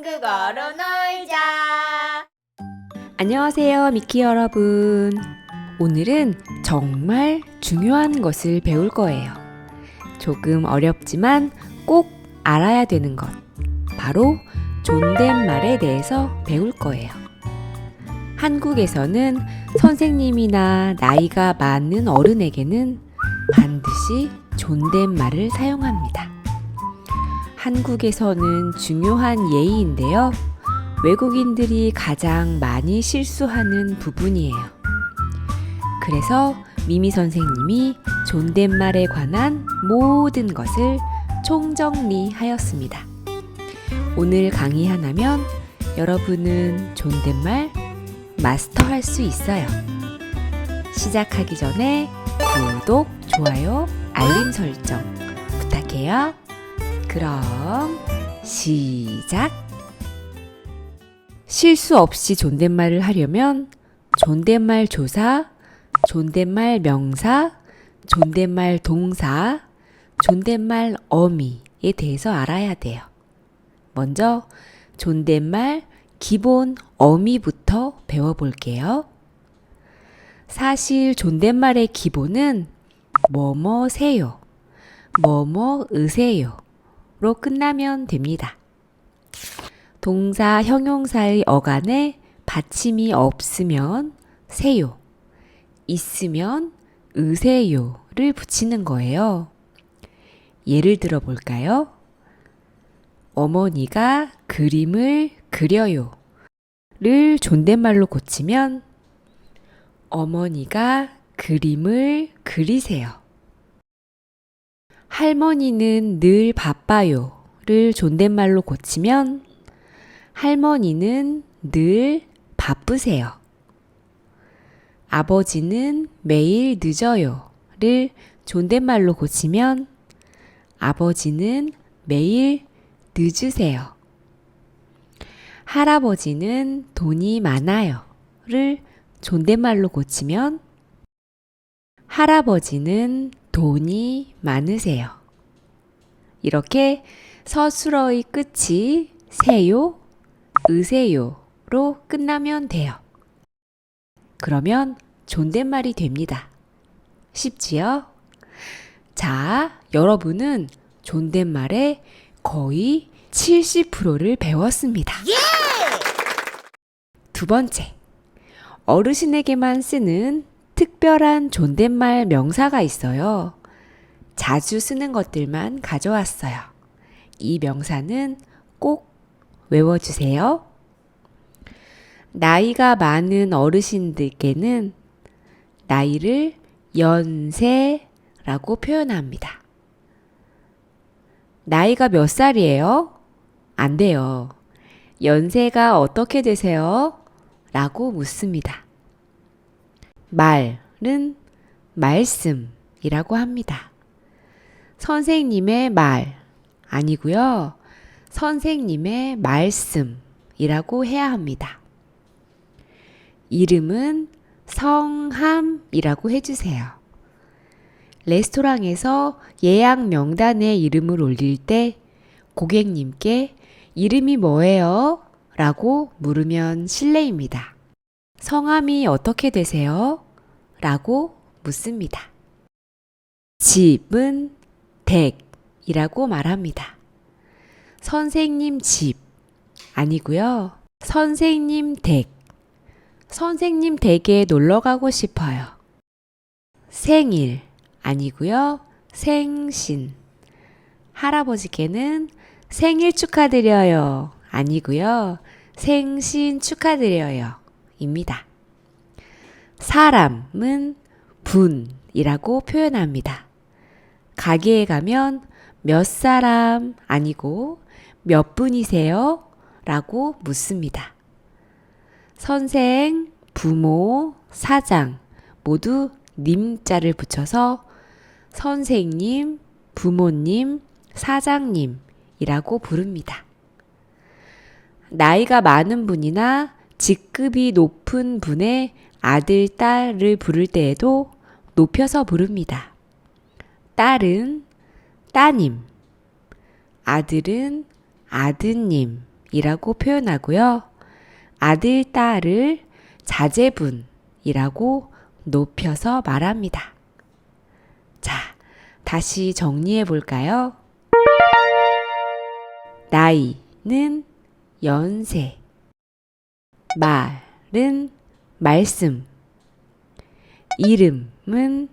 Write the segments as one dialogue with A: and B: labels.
A: 한국어로 놀자.
B: 안녕하세요, 미키 여러분. 오늘은 정말 중요한 것을 배울 거예요. 조금 어렵지만 꼭 알아야 되는 것. 바로 존댓말에 대해서 배울 거예요. 한국에서는 선생님이나 나이가 많은 어른에게는 반드시 존댓말을 사용합니다. 한국에서는 중요한 예의인데요. 외국인들이 가장 많이 실수하는 부분이에요. 그래서 미미 선생님이 존댓말에 관한 모든 것을 총정리하였습니다. 오늘 강의 하나면 여러분은 존댓말 마스터할 수 있어요. 시작하기 전에 구독, 좋아요, 알림 설정 부탁해요. 그럼 시작! 실수 없이 존댓말을 하려면 존댓말 조사, 존댓말 명사, 존댓말 동사, 존댓말 어미에 대해서 알아야 돼요. 먼저 존댓말 기본 어미부터 배워볼게요. 사실 존댓말의 기본은 뭐뭐세요, 뭐뭐으세요 로 끝나면 됩니다. 동사, 형용사의 어간에 받침이 없으면 세요, 있으면 으세요를 붙이는 거예요. 예를 들어 볼까요? 어머니가 그림을 그려요 를 존댓말로 고치면 어머니가 그림을 그리세요. 할머니는 늘 바빠요 를 존댓말로 고치면 할머니는 늘 바쁘세요. 아버지는 매일 늦어요 를 존댓말로 고치면 아버지는 매일 늦으세요. 할아버지는 돈이 많아요 를 존댓말로 고치면 할아버지는 돈이 많으세요. 이렇게 서술어의 끝이 세요, 으세요로 끝나면 돼요. 그러면 존댓말이 됩니다. 쉽지요? 자, 여러분은 존댓말의 거의 70%를 배웠습니다. 두 번째, 어르신에게만 쓰는 특별한 존댓말 명사가 있어요. 자주 쓰는 것들만 가져왔어요. 이 명사는 꼭 외워주세요. 나이가 많은 어르신들께는 나이를 연세라고 표현합니다. 나이가 몇 살이에요? 안 돼요. 연세가 어떻게 되세요? 라고 묻습니다. 말은 말씀이라고 합니다. 선생님의 말 아니고요. 선생님의 말씀이라고 해야 합니다. 이름은 성함이라고 해주세요. 레스토랑에서 예약 명단에 이름을 올릴 때 고객님께 이름이 뭐예요? 라고 물으면 실례입니다. 성함이 어떻게 되세요? 라고 묻습니다. 집은 댁이라고 말합니다. 선생님 집 아니고요. 선생님 댁. 선생님 댁에 놀러 가고 싶어요. 생일 아니고요. 생신. 할아버지께는 생일 축하드려요 아니고요. 생신 축하드려요 입니다. 사람은 분이라고 표현합니다. 가게에 가면 몇 사람 아니고 몇 분이세요? 라고 묻습니다. 선생, 부모, 사장 모두 님자를 붙여서 선생님, 부모님, 사장님이라고 부릅니다. 나이가 많은 분이나 직급이 높은 분의 아들, 딸을 부를 때에도 높여서 부릅니다. 딸은 따님, 아들은 아드님 이라고 표현하고요. 아들, 딸을 자제분이라고 높여서 말합니다. 자, 다시 정리해 볼까요? 나이는 연세, 말은 말씀, 이름은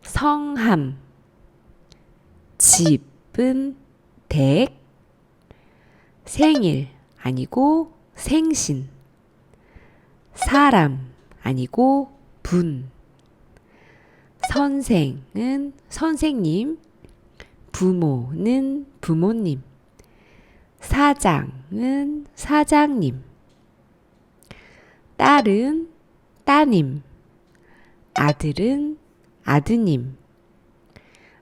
B: 성함, 집은 댁, 생일 아니고 생신, 사람 아니고 분, 선생은 선생님, 부모는 부모님, 사장은 사장님, 딸은 따님, 아들은 아드님,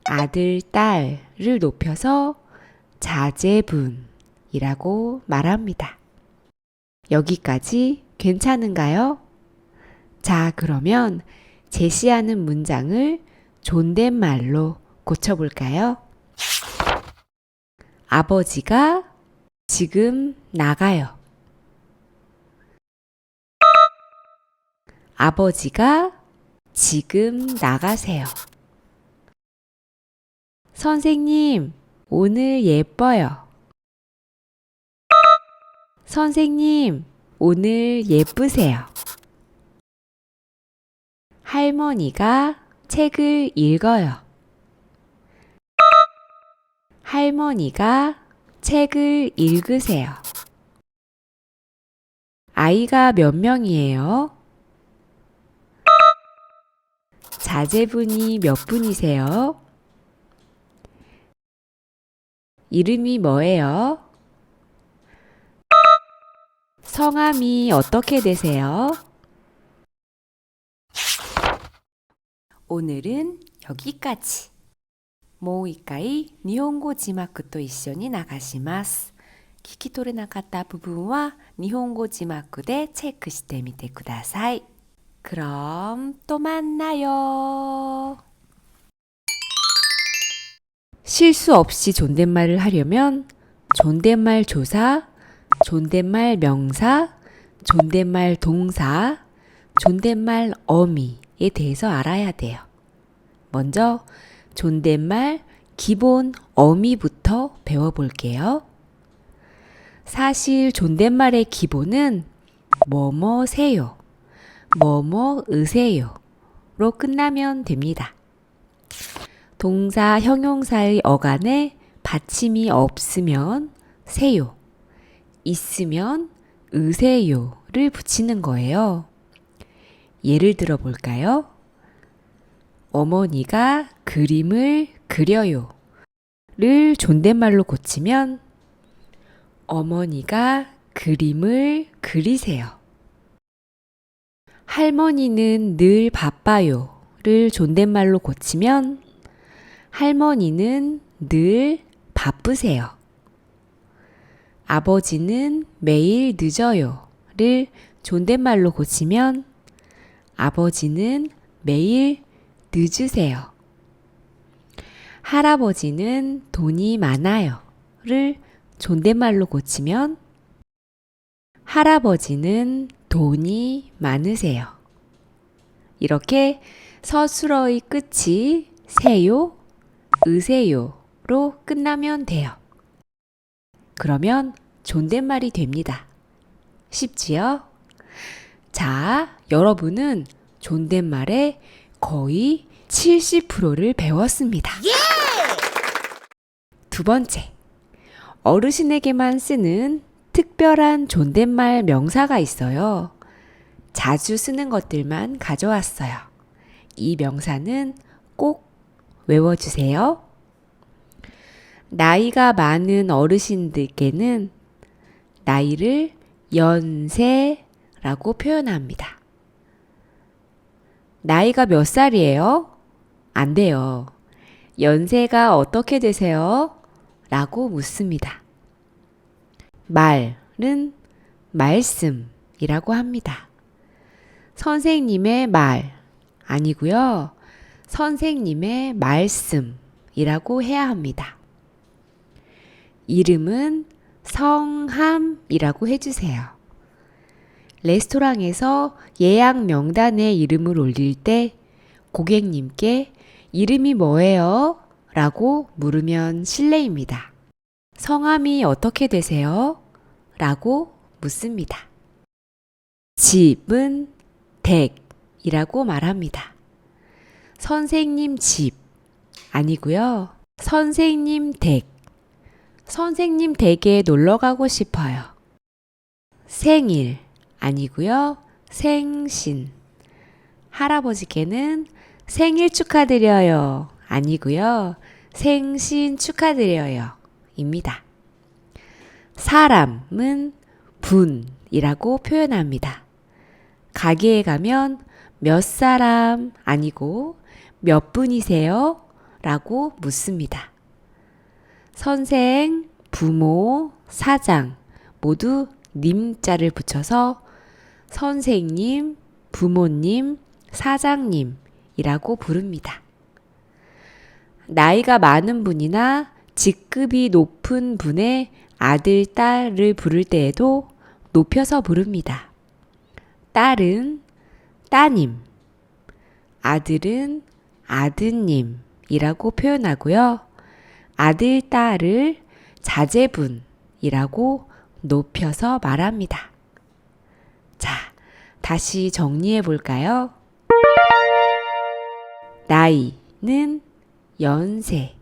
B: 아들, 딸을 높여서 자제분이라고 말합니다. 여기까지 괜찮은가요? 자, 그러면 제시하는 문장을 존댓말로 고쳐볼까요? 아버지가 지금 나가요. 아버지가 지금 나가세요. 선생님, 오늘 예뻐요. 선생님, 오늘 예쁘세요. 할머니가 책을 읽어요. 할머니가 책을 읽으세요. 아이가 몇 명이에요? 자제분이 몇 분이세요? 이름이 뭐예요? 성함이 어떻게 되세요? 오늘은 여기까지. もう一回日本語字幕と一緒に流します。聞き取れなかった部分は日本語字幕でチェックしてみてください。그럼 또 만나요. 실수 없이 존댓말을 하려면 존댓말 조사, 존댓말 명사, 존댓말 동사, 존댓말 어미에 대해서 알아야 돼요. 먼저 존댓말 기본 어미부터 배워볼게요. 사실 존댓말의 기본은 뭐뭐세요, 뭐뭐으세요로 끝나면 됩니다. 동사, 형용사의 어간에 받침이 없으면 세요, 있으면 으세요를 붙이는 거예요. 예를 들어 볼까요? 어머니가 그림을 그려요 를 존댓말로 고치면 어머니가 그림을 그리세요. 할머니는 늘 바빠요 를 존댓말로 고치면 할머니는 늘 바쁘세요. 아버지는 매일 늦어요 를 존댓말로 고치면 아버지는 매일 늦으세요. 할아버지는 돈이 많아요 를 존댓말로 고치면 할아버지는 돈이 많으세요. 이렇게 서술어의 끝이 세요, 으세요로 끝나면 돼요. 그러면 존댓말이 됩니다. 쉽지요? 자, 여러분은 존댓말의 거의 70%를 배웠습니다. 두 번째, 어르신에게만 쓰는 특별한 존댓말 명사가 있어요. 자주 쓰는 것들만 가져왔어요. 이 명사는 꼭 외워주세요. 나이가 많은 어르신들께는 나이를 연세라고 표현합니다. 나이가 몇 살이에요? 안 돼요. 연세가 어떻게 되세요? 라고 묻습니다. 말은 말씀이라고 합니다. 선생님의 말 아니고요. 선생님의 말씀이라고 해야 합니다. 이름은 성함이라고 해주세요. 레스토랑에서 예약 명단에 이름을 올릴 때 고객님께 이름이 뭐예요? 라고 물으면 실례입니다. 성함이 어떻게 되세요? 라고 묻습니다. 집은 댁이라고 말합니다. 선생님 집 아니고요. 선생님 댁. 선생님 댁에 놀러 가고 싶어요. 생일 아니고요. 생신. 할아버지께는 생일 축하드려요. 아니고요. 생신 축하드려요. 입니다. 사람은 분이라고 표현합니다. 가게에 가면 몇 사람 아니고 몇 분이세요? 라고 묻습니다. 선생, 부모, 사장 모두 님자를 붙여서 선생님, 부모님, 사장님이라고 부릅니다. 나이가 많은 분이나 직급이 높은 분의 아들, 딸을 부를 때에도 높여서 부릅니다. 딸은 따님, 아들은 아드님이라고 표현하고요. 아들, 딸을 자제분이라고 높여서 말합니다. 자, 다시 정리해 볼까요? 나이는 연세,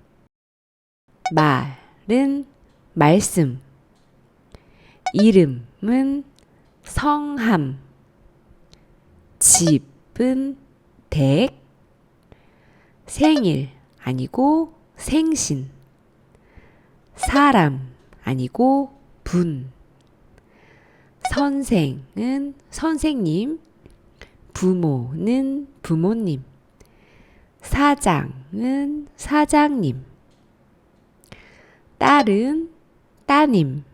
B: 말은 말씀, 이름은 성함, 집은 댁, 생일 아니고 생신, 사람 아니고 분, 선생은 선생님, 부모는 부모님, 사장은 사장님, 딸은 따님,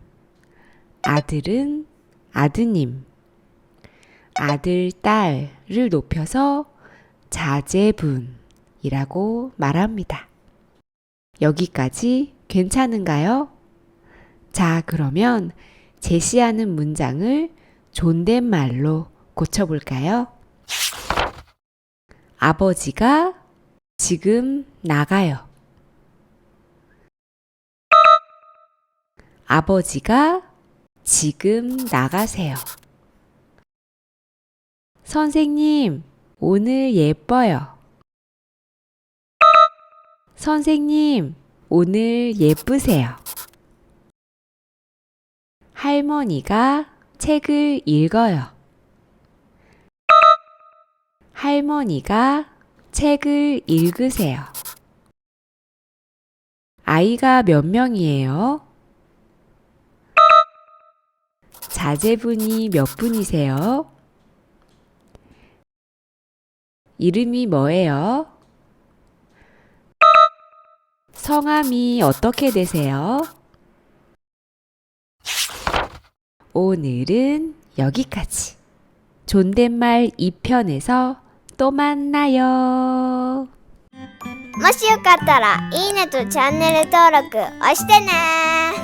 B: 아들은 아드님, 아들, 딸을 높여서 자제분이라고 말합니다. 여기까지 괜찮은가요? 자, 그러면 제시하는 문장을 존댓말로 고쳐볼까요? 아버지가 지금 나가요. 아버지가 지금 나가세요. 선생님, 오늘 예뻐요. 선생님, 오늘 예쁘세요. 할머니가 책을 읽어요. 할머니가 책을 읽으세요. 아이가 몇 명이에요? 자제분이 몇 분이세요? 이름이 뭐예요? 성함이 어떻게 되세요? 오늘은 여기까지. 존댓말 2편에서 또 만나요.
A: もしよかったらいいねとチャンネル登録押してね。